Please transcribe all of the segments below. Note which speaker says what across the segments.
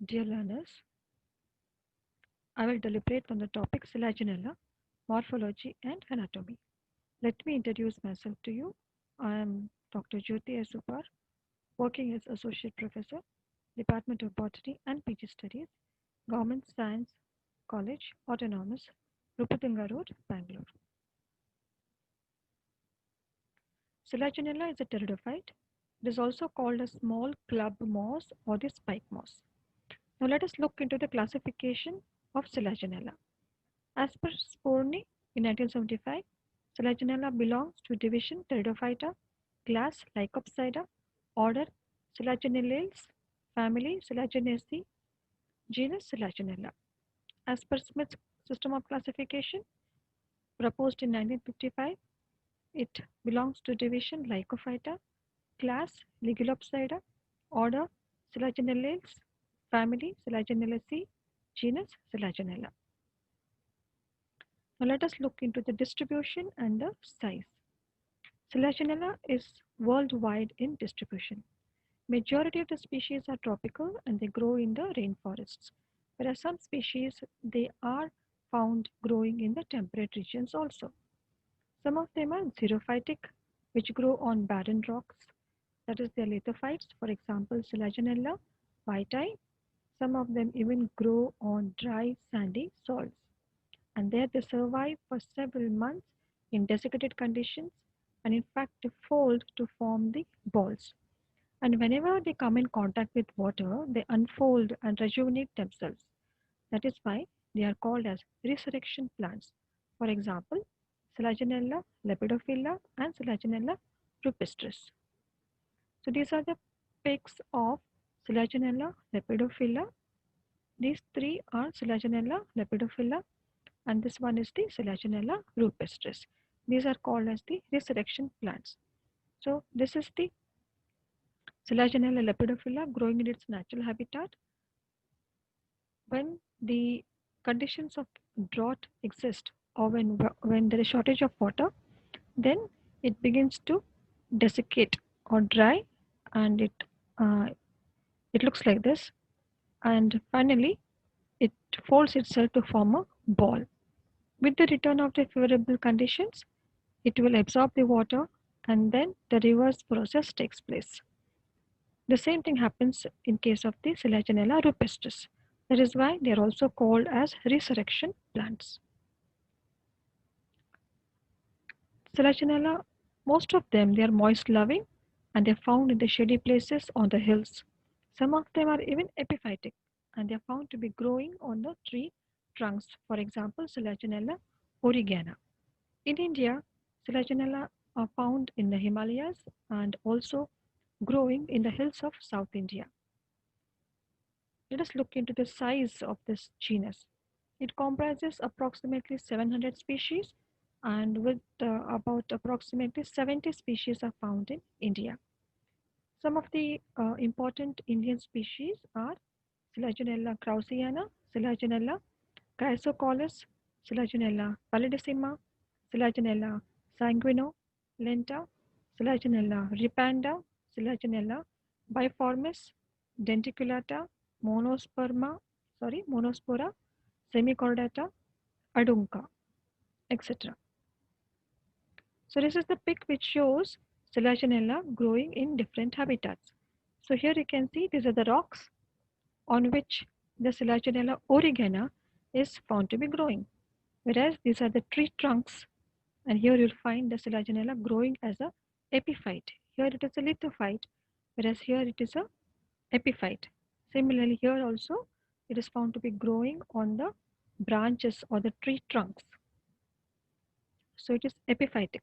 Speaker 1: Dear learners, I will deliberate on the topic Selaginella, morphology and anatomy. Let me introduce myself to you. I am Dr.Jyoti Supar, working as Associate Professor, Department of Botany and PG Studies, Government Science College, Autonomous, Rupatunga Road, Bangalore. Selaginella is a pteridophyte. It is also called a small club moss or the spike moss. Now let us look into the classification of Selaginella. As per Sporny in 1975, Selaginella belongs to division Pteridophyta, class Lycopsida, order Selaginellales, family Selaginaceae, genus Selaginella. As per Smith's system of classification, proposed in 1955, it belongs to division Lycophyta, class Ligulopsida, order Selaginellales, family Selaginellaceae, genus Selaginella. Now let us look into the distribution and the size. Selaginella is worldwide in distribution. Majority of the species are tropical and they grow in the rainforests, whereas some species they are found growing in the temperate regions also. Some of them are xerophytic, which grow on barren rocks, that is they are lithophytes, for example Selaginella vitae. Some of them even grow on dry sandy soils, and there they survive for several months in desiccated conditions and in fact they fold to form the balls. And whenever they come in contact with water, they unfold and rejuvenate themselves. That is why they are called as resurrection plants. For example, Selaginella lepidophylla and Selaginella rupestris. So these are the pics of Selaginella lepidophylla. These three are Selaginella lepidophylla and this one is the Selaginella rupestris. These are called as the resurrection plants. So this is the Selaginella lepidophylla growing in its natural habitat. When the conditions of drought exist or when there is shortage of water, then it begins to desiccate or dry and uh, it looks like this, and finally it folds itself to form a ball. With the return of the favorable conditions, it will absorb the water and then the reverse process takes place. The same thing happens in case of the Selaginella rupestris. That is why they are also called as resurrection plants. Selaginella, most of them they are moist loving and they are found in the shady places on the hills. Some of them are even epiphytic and they are found to be growing on the tree trunks, for example Selaginella oregana. In India, Selaginella are found in the Himalayas and also growing in the hills of South India. Let us look into the size of this genus. It comprises approximately 700 species and with about approximately 70 species are found in India. Some of the important Indian species are Selaginella kraussiana, Selaginella chrysocolis, Selaginella pallidissima, Selaginella sanguino, lenta, Selaginella ripanda, Selaginella biformis, denticulata, monospora, semicordata, adunca, etc. So this is the pic which shows Selaginella growing in different habitats. So here you can see these are the rocks on which the Selaginella oregana is found to be growing, whereas these are the tree trunks, and here you'll find the Selaginella growing as a epiphyte. Here it is a lithophyte, whereas here it is a epiphyte. Similarly, here also it is found to be growing on the branches or the tree trunks. So it is epiphytic.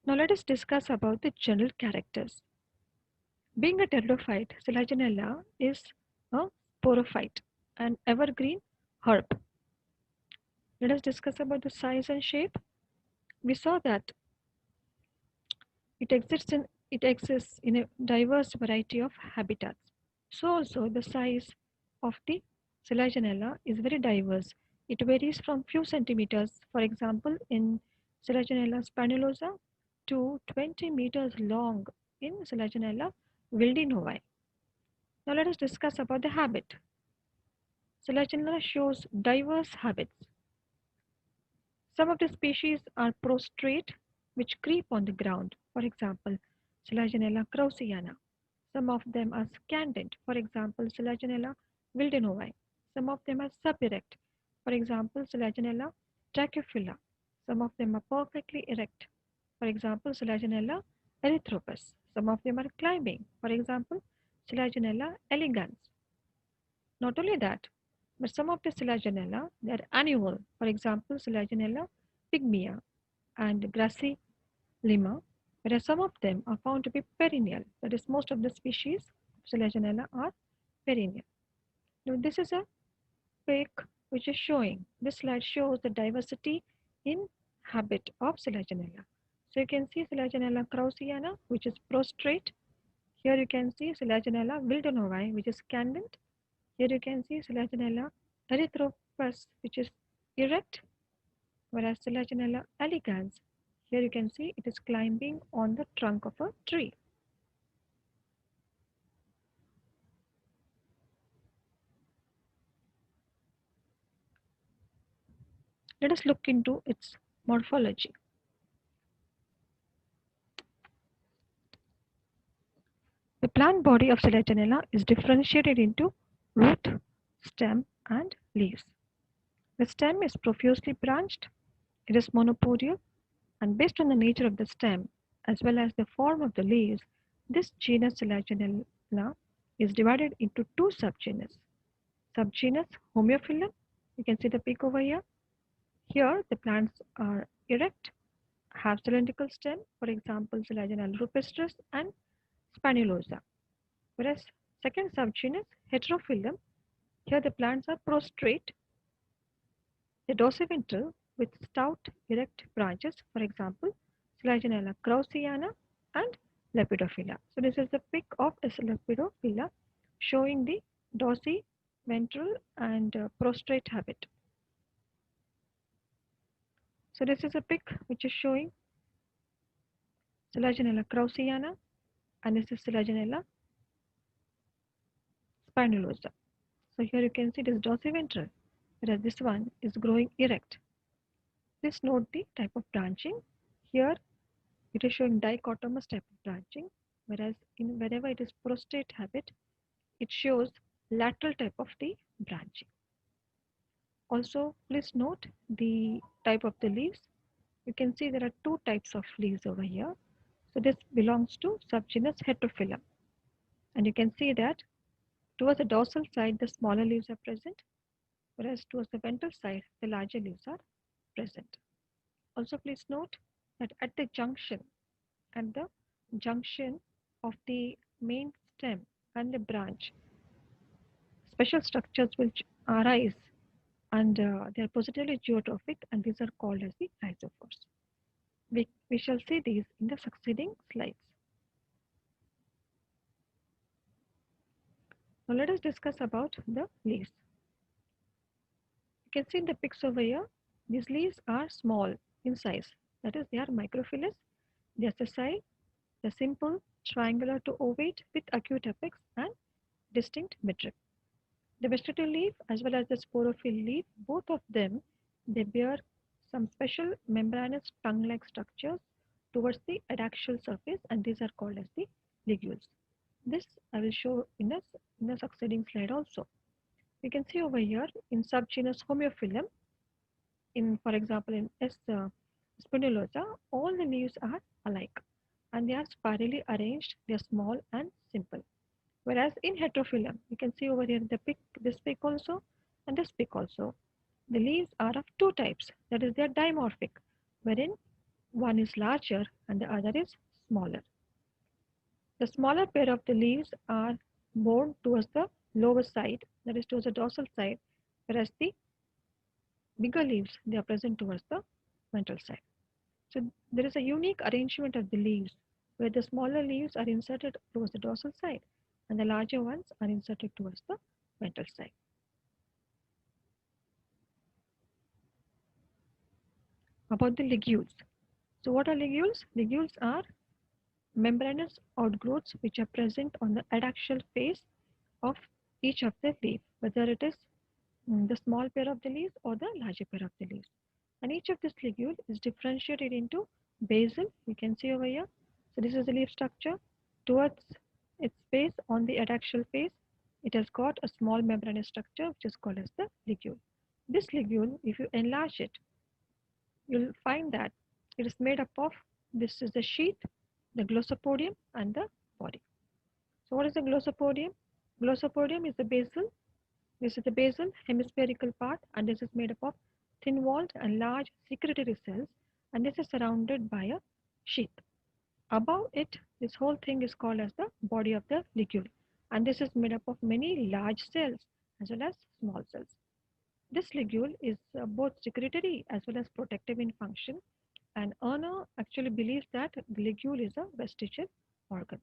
Speaker 1: Now let us discuss about the general characters. Being a pteridophyte, Selaginella is a sporophyte, an evergreen herb. Let us discuss about the size and shape. We saw that it exists in a diverse variety of habitats. So also the size of the Selaginella is very diverse. It varies from few centimeters, for example, in Selaginella spinulosa, to 20 meters long in Selaginella wildinovi. Now let us discuss about the habit. Selaginella shows diverse habits. Some of the species are prostrate, which creep on the ground. For example, Selaginella kraussiana. Some of them are scandent. For example, Selaginella wildenowai. Some of them are suberect. For example, Selaginella trachyphylla. Some of them are perfectly erect. For example, Selaginella erythropus. Some of them are climbing. For example, Selaginella elegans. Not only that, but some of the Selaginella they are annual. For example, Selaginella pygmea and gracillima, whereas some of them are found to be perennial. That is, most of the species of Selaginella are perennial. Now, this is a pic which is showing. This slide shows the diversity in habit of Selaginella. So you can see Selaginella kraussiana, which is prostrate. Here you can see Selaginella wildenowai, which is scandent. Here you can see Selaginella erythropus, which is erect, whereas Selaginella elegans, here you can see it is climbing on the trunk of a tree. Let us look into its morphology. The plant body of Selaginella is differentiated into root, stem, and leaves. The stem is profusely branched, it is monopodial, and based on the nature of the stem as well as the form of the leaves, this genus Selaginella is divided into two subgenus. Subgenus Homophilum, you can see the peak over here. Here the plants are erect, have cylindrical stem, for example Selaginella rupestris and spinulosa. Whereas second subgenus Heterophyllum, here the plants are prostrate, the dorsiventral with stout erect branches, for example Selaginella kraussiana and Lepidophylla. So this is the pic of a Lepidophylla showing the dorsiventral and prostrate habit. So this is a pic which is showing Selaginella kraussiana and this is Selaginella spinulosa. So here you can see it is dorsiventral, whereas this one is growing erect. Please note the type of branching. Here it is showing dichotomous type of branching, whereas in wherever it is prostrate habit, it shows lateral type of the branching. Also, please note the type of the leaves. You can see there are two types of leaves over here. So this belongs to subgenus Heterophyllum. And you can see that towards the dorsal side, the smaller leaves are present, whereas towards the ventral side, the larger leaves are present. Also, please note that at the junction of the main stem and the branch, special structures will arise and they are positively geotrophic and these are called as the rhizophores. We shall see these in the succeeding slides. Now let us discuss about the leaves. You can see in the pics over here, these leaves are small in size. That is, they are microphyllous, they are sessile, they are simple, triangular to ovate with acute apex and distinct midrib. The vegetative leaf as well as the sporophyll leaf, both of them, they bear some special membranous tongue-like structures towards the adaxial surface and these are called as the ligules. This I will show in the succeeding slide also. You can see over here in subgenus Homophilum, for example in S. spinulosa, all the leaves are alike and they are spirally arranged, they are small and simple. Whereas in Heterophyllum, you can see over here this pic also and this pic also. The leaves are of two types, that is they are dimorphic, wherein one is larger and the other is smaller. The smaller pair of the leaves are borne towards the lower side, that is towards the dorsal side, whereas the bigger leaves, they are present towards the ventral side. So there is a unique arrangement of the leaves where the smaller leaves are inserted towards the dorsal side and the larger ones are inserted towards the ventral side. About the ligules. So what are ligules? Ligules are membranous outgrowths which are present on the adaxial face of each of the leaf, whether it is the small pair of the leaves or the larger pair of the leaves. And each of this ligule is differentiated into basal, you can see over here. So this is the leaf structure. Towards its base on the adaxial face, it has got a small membranous structure which is called as the ligule. This ligule, if you enlarge it, you'll find that it is made up of, this is the sheath, the glossopodium and the body. So what is the glossopodium? Glossopodium is the basal. This is the basal hemispherical part, and this is made up of thin walled and large secretory cells, and this is surrounded by a sheath. Above it, this whole thing is called as the body of the ligule, and this is made up of many large cells as well as small cells. This ligule is both secretory as well as protective in function, and Erner actually believes that the ligule is a vestigial organ.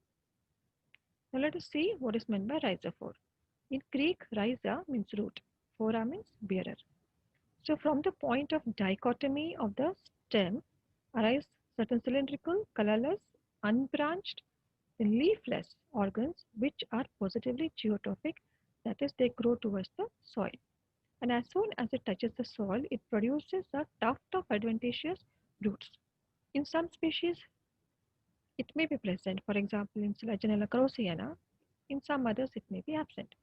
Speaker 1: Now let us see what is meant by rhizophore. In Greek, rhiza means root, phora means bearer. So from the point of dichotomy of the stem arise certain cylindrical, colorless, unbranched, leafless organs which are positively geotrophic, that is, they grow towards the soil. And as soon as it touches the soil, it produces a tuft of adventitious roots. In some species, it may be present, for example, in Selaginella croceiana. In some others, it may be absent.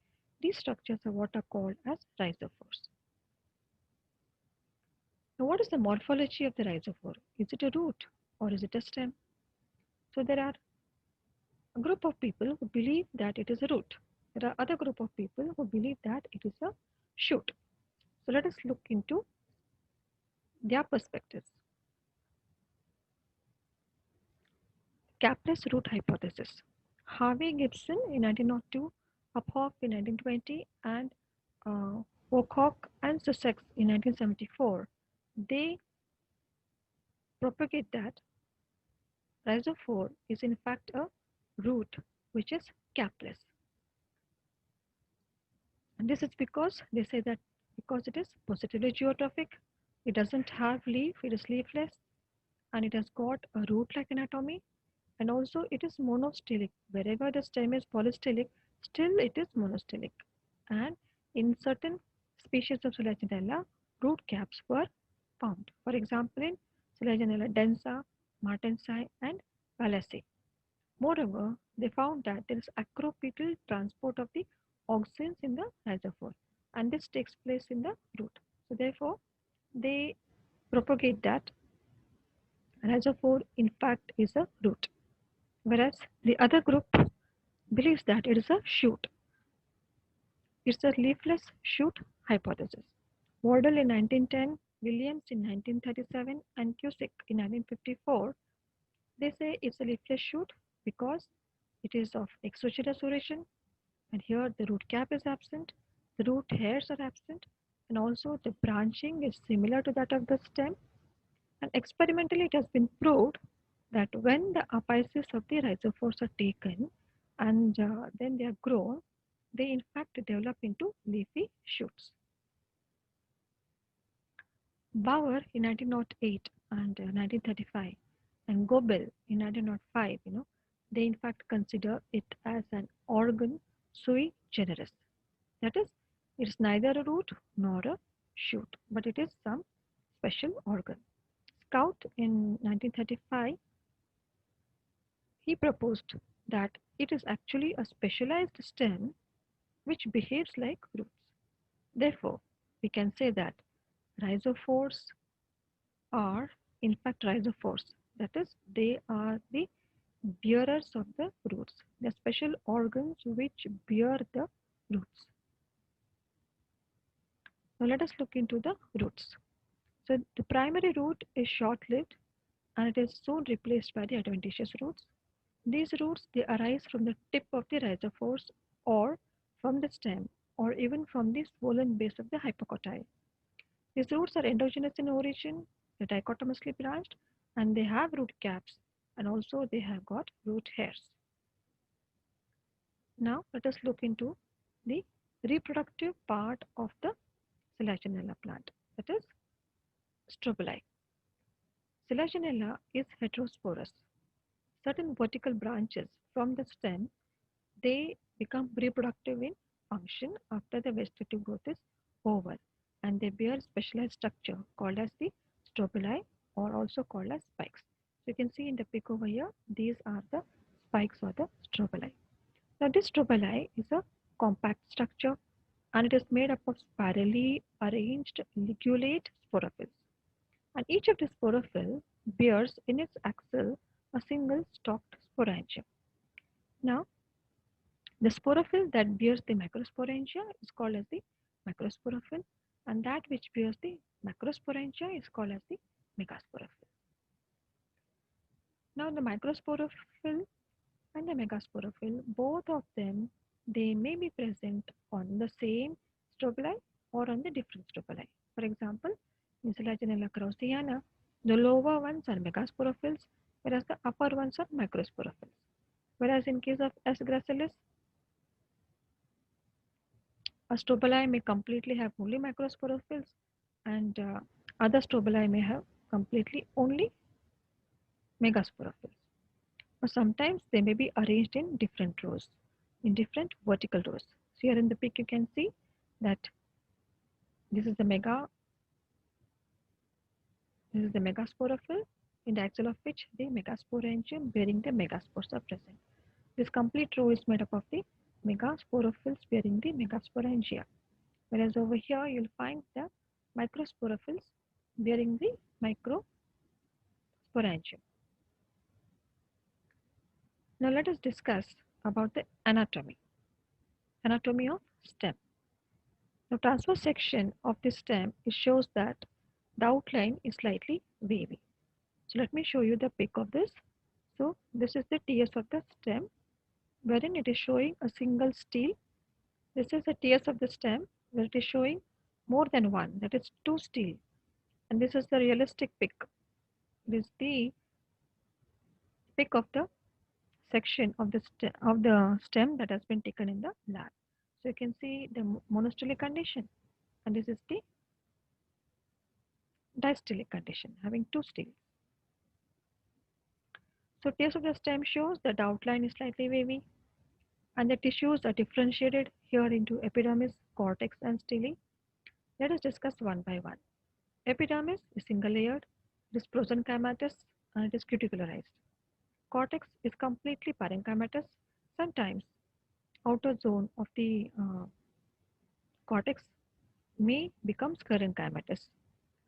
Speaker 1: These structures are what are called as rhizophores. Now, what is the morphology of the rhizophore? Is it a root or is it a stem? So there are a group of people who believe that it is a root. There are other group of people who believe that it is a shoot. So let us look into their perspectives. Capless root hypothesis. Harvey Gibson in 1902, Uphoff in 1920, and Woodcock and Sussex in 1974. They propagate that rhizophore is in fact a root which is capless. And this is because they say that because it is positively geotrophic, it doesn't have leaf, it is leafless, and it has got a root-like anatomy, and also it is monostelic. Wherever the stem is polystelic, still it is monostelic. And in certain species of Selaginella, root caps were found. For example, in Selaginella densa, martensi, and valaceae. Moreover, they found that there is acropetal transport of the auxins in the rhizophore, and this takes place in the root. So therefore, they propagate that rhizophore in fact is a root, whereas the other group believes that it is a shoot. It's a leafless shoot hypothesis. Wardle in 1910, Williams in 1937, and Cusick in 1954, they say it's a leafless shoot because it is of exogenous origin, and here the root cap is absent, the root hairs are absent, and also the branching is similar to that of the stem. And experimentally, it has been proved that when the apices of the rhizophores are taken and then they are grown, they in fact develop into leafy shoots. Bauer in 1908 and 1935 and Gobel in 1905, they in fact consider it as an organ sui generis. That is, it is neither a root nor a shoot, but it is some special organ. Scout in 1935, he proposed that it is actually a specialized stem which behaves like roots. Therefore, we can say that rhizophores are in fact rhizophores. That is, they are the bearers of the roots. They are special organs which bear the roots. Now let us look into the roots. So the primary root is short-lived and it is soon replaced by the adventitious roots. These roots, they arise from the tip of the rhizophores or from the stem or even from the swollen base of the hypocotyl. These roots are endogenous in origin, they're dichotomously branched, and they have root caps, and also they have got root hairs. Now let us look into the reproductive part of the Selaginella plant, that is strobili. Selaginella is heterosporous. Certain vertical branches from the stem, they become reproductive in function after the vegetative growth is over, and they bear specialized structure called as the strobili, or also called as spikes. So you can see in the pic over here, these are the spikes or the strobili. Now this strobili is a compact structure and it is made up of spirally arranged ligulate sporophylls. And each of the sporophyll bears in its axil a single stalked sporangium. Now, the sporophyll that bears the macrosporangia is called as the macrosporophyll, and that which bears the macrosporangia is called as the megasporophyll. Now, the microsporophyll and the megasporophyll, both of them, they may be present on the same strobili or on the different strobili. For example, in Selaginella kraussiana, the lower ones are megasporophylls, whereas the upper ones are microsporophylls. Whereas in case of S. gracilis, a strobili may completely have only microsporophylls, and other strobili may have completely only megasporophylls. Or sometimes they may be arranged in different rows, in different vertical rows. So here in the pic you can see that this is the megasporophyll, in the axil of which the megasporangium bearing the megaspores are present. This complete row is made up of the megasporophylls bearing the megasporangia, whereas over here you'll find the microsporophylls bearing the microsporangium. Now let us discuss about the anatomy of stem. The transverse section of the stem, it shows that the outline is slightly wavy. So let me show you the pic of this. So this is the TS of the stem, wherein it is showing a single stele. This is the TS of the stem where it is showing more than one, that is two stele. And this is the realistic pic. This is the pic of the section of the stem that has been taken in the lab. So you can see the monostelic condition, and this is the distelic condition having two steles. So taste of the stem shows that the outline is slightly wavy, and the tissues are differentiated here into epidermis, cortex, and stele. Let us discuss one by one. Epidermis is single layered, it is prosenkymatous, and it is cuticularized. Cortex is completely parenchymatous. Sometimes outer zone of the cortex may become sclerenchymatous,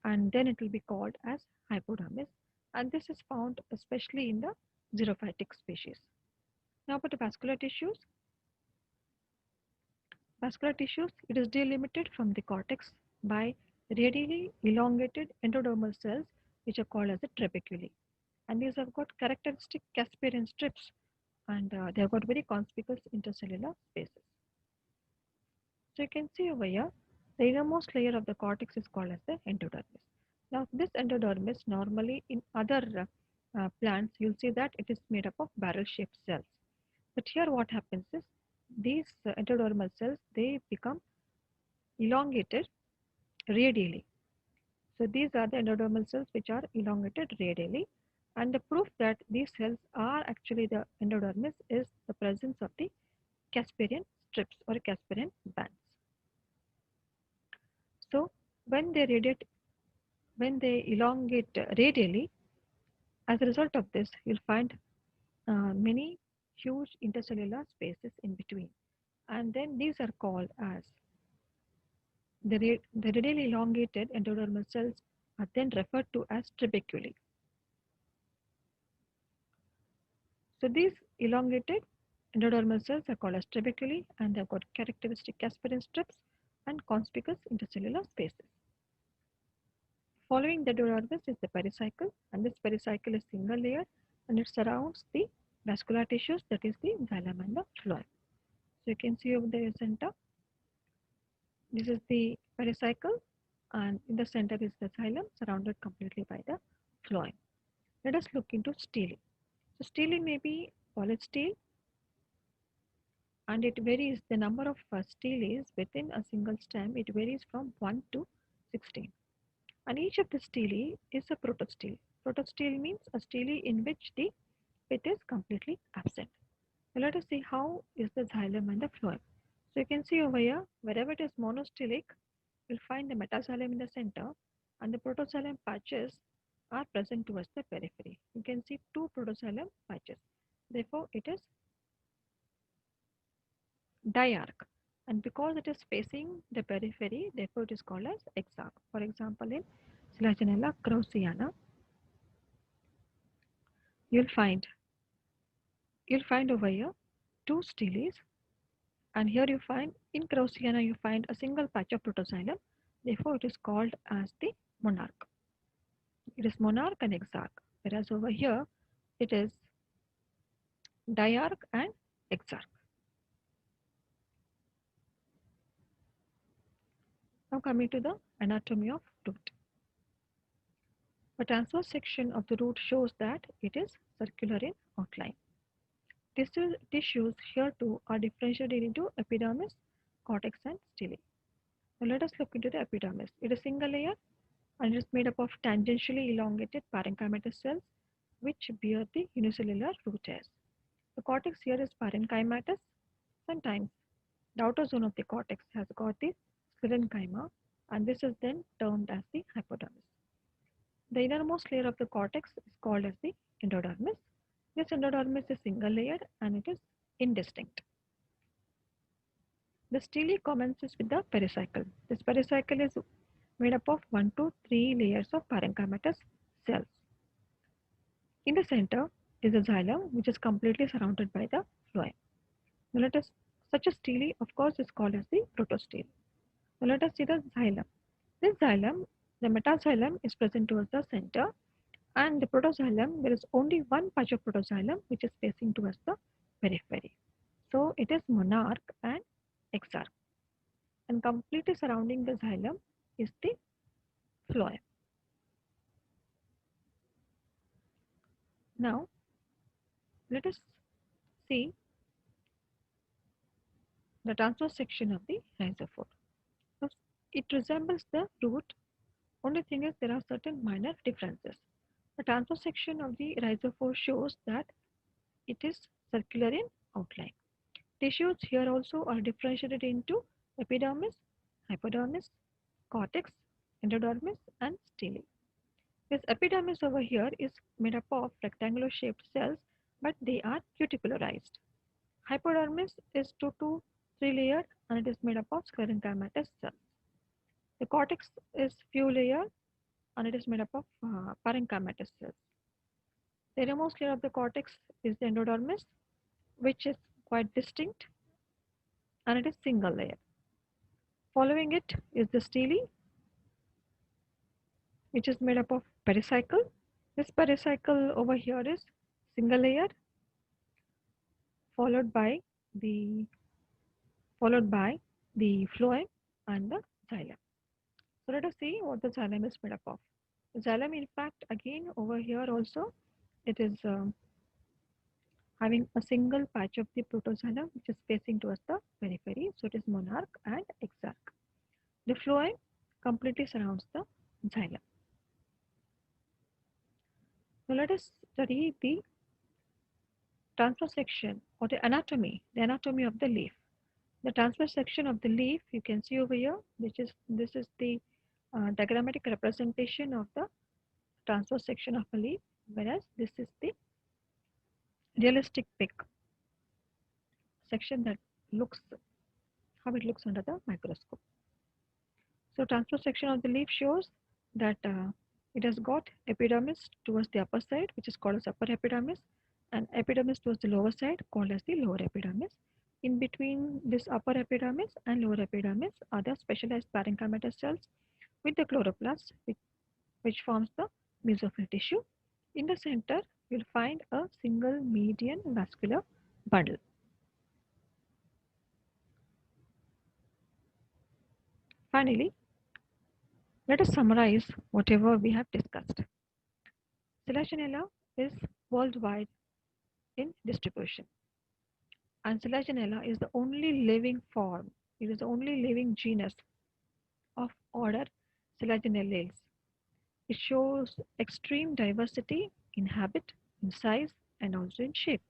Speaker 1: and then it will be called as hypodermis, and this is found especially in the xerophytic species. Now about the vascular tissues. Vascular tissues, it is delimited from the cortex by radially elongated endodermal cells, which are called as the trabeculae, and these have got characteristic Casparian strips, and they have got very conspicuous intercellular spaces. So you can see over here, the innermost layer of the cortex is called as the endodermis. Now this endodermis, normally in other plants, you'll see that it is made up of barrel-shaped cells. But here what happens is, these endodermal cells, they become elongated radially. So these are the endodermal cells which are elongated radially, and the proof that these cells are actually the endodermis is the presence of the Casparian strips or Casparian bands. So when they elongate radially, as a result of this, you'll find many huge intercellular spaces in between, and then these are called as the radially elongated endodermal cells are then referred to as trabeculae. So these elongated endodermal cells are called as trabeculae, and they've got characteristic Casparian strips and conspicuous intercellular spaces. Following the endodermis is the pericycle, and this pericycle is single layer, and it surrounds the vascular tissues, that is the xylem and the phloem. So you can see over the center, this is the pericycle, and in the center is the xylem surrounded completely by the phloem. Let us look into stele. So stele may be polystele, and it varies, the number of steles within a single stem, it varies from 1 to 16. And each of the stele is a protostele. Protostele means a stele in which the pith is completely absent. So let us see how is the xylem and the phloem. So you can see over here, wherever it is monostylic, you'll find the metaxylem in the center and the protoxylem patches are present towards the periphery. You can see two protoxylem patches. Therefore, it is diarch. And because it is facing the periphery, therefore it is called as exarch. For example, in Selaginella kraussiana, you'll find you'll find over here two steles, and here you find in kraussiana you find a single patch of protoxylem. Therefore, it is called as the monarch. It is monarch and exarch. Whereas over here, it is diarch and exarch. Now coming to the anatomy of root. A transverse section of the root shows that it is circular in outline. Tissues here too are differentiated into epidermis, cortex and stele. Now let us look into the epidermis. It is single layer and it is made up of tangentially elongated parenchymatous cells which bear the unicellular root hairs. The cortex here is parenchymatous. Sometimes the outer zone of the cortex has got the sclerenchyma and this is then termed as the hypodermis. The innermost layer of the cortex is called as the endodermis. This endodermis is single layered and it is indistinct. The stele commences with the pericycle. This pericycle is made up of 1 to 3 layers of parenchymatous cells. In the center is the xylem, which is completely surrounded by the phloem. Now let us, such a stele, of course, is called as the protostele. Now let us see the xylem. This xylem, the metaxylem is present towards the center, and the protoxylem, there is only one patch of protoxylem which is facing towards the periphery. So it is monarch and exarch. And completely surrounding the xylem is the phloem. Now let us see the transverse section of the rhizophore. So it resembles the root. Only thing is there are certain minor differences. The transverse section of the rhizophore shows that it is circular in outline. Tissues here also are differentiated into epidermis, hypodermis, cortex, endodermis, and stele. This epidermis over here is made up of rectangular shaped cells, but they are cuticularized. Hypodermis is 2 to 3 layered and it is made up of sclerenchymatous cells. The cortex is few layered and it is made up of parenchymatous cells. The innermost layer of the cortex is the endodermis, which is quite distinct and it is single layer. Following it is the stele, which is made up of pericycle. This pericycle over here is single layer, followed by the followed by the phloem and the xylem. So let us see what the xylem is made up of. The xylem, in fact, again over here also, it is having a single patch of the protoxylem which is facing towards the periphery. So it is monarch and exarch. The phloem completely surrounds the xylem. Now let us study the transverse section or the anatomy of the leaf. The transverse section of the leaf you can see over here, which is this is the diagrammatic representation of the transverse section of a leaf, whereas this is the realistic pic section that looks how it looks under the microscope. So transverse section of the leaf shows that it has got epidermis towards the upper side, which is called as upper epidermis, and epidermis towards the lower side, called as the lower epidermis. In between this upper epidermis and lower epidermis are the specialized parenchymatous cells with the chloroplast, which forms the mesophyll tissue. In the center, you'll find a single median vascular bundle. Finally, let us summarize whatever we have discussed. Selaginella is worldwide in distribution, and Selaginella is the only living form, it is the only living genus of order Selaginellales. It shows extreme diversity in habit, in size, and also in shape.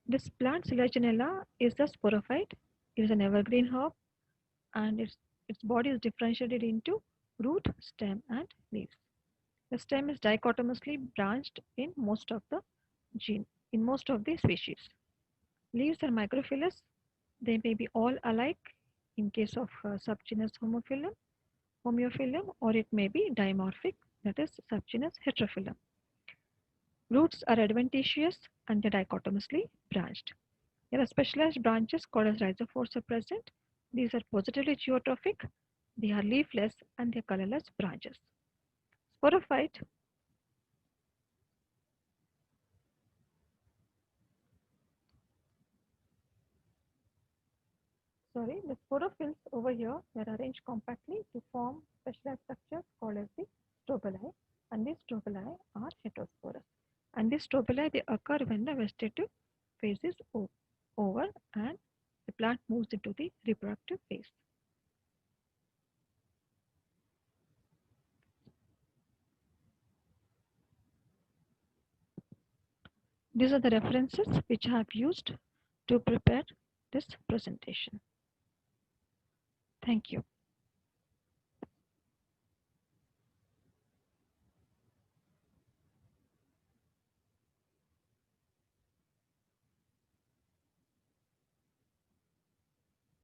Speaker 1: This plant Selaginella is the sporophyte. It is an evergreen herb and its body is differentiated into root, stem and leaves. The stem is dichotomously branched in most of the species. Leaves are microphyllous. They may be all alike in case of subgenus homophilum, or it may be dimorphic, that is subgenus heterophyllum. Roots are adventitious and they dichotomously branched. There are specialized branches called as rhizophores are present. These are positively geotrophic. They are leafless and they are colorless branches. Sporophyte, the sporophylls over here, they are arranged compactly to form specialized structures called as the strobili, and these strobili are heterosporous. And these strobili they occur when the vegetative phase is over and the plant moves into the reproductive phase. These are the references which I have used to prepare this presentation. Thank you.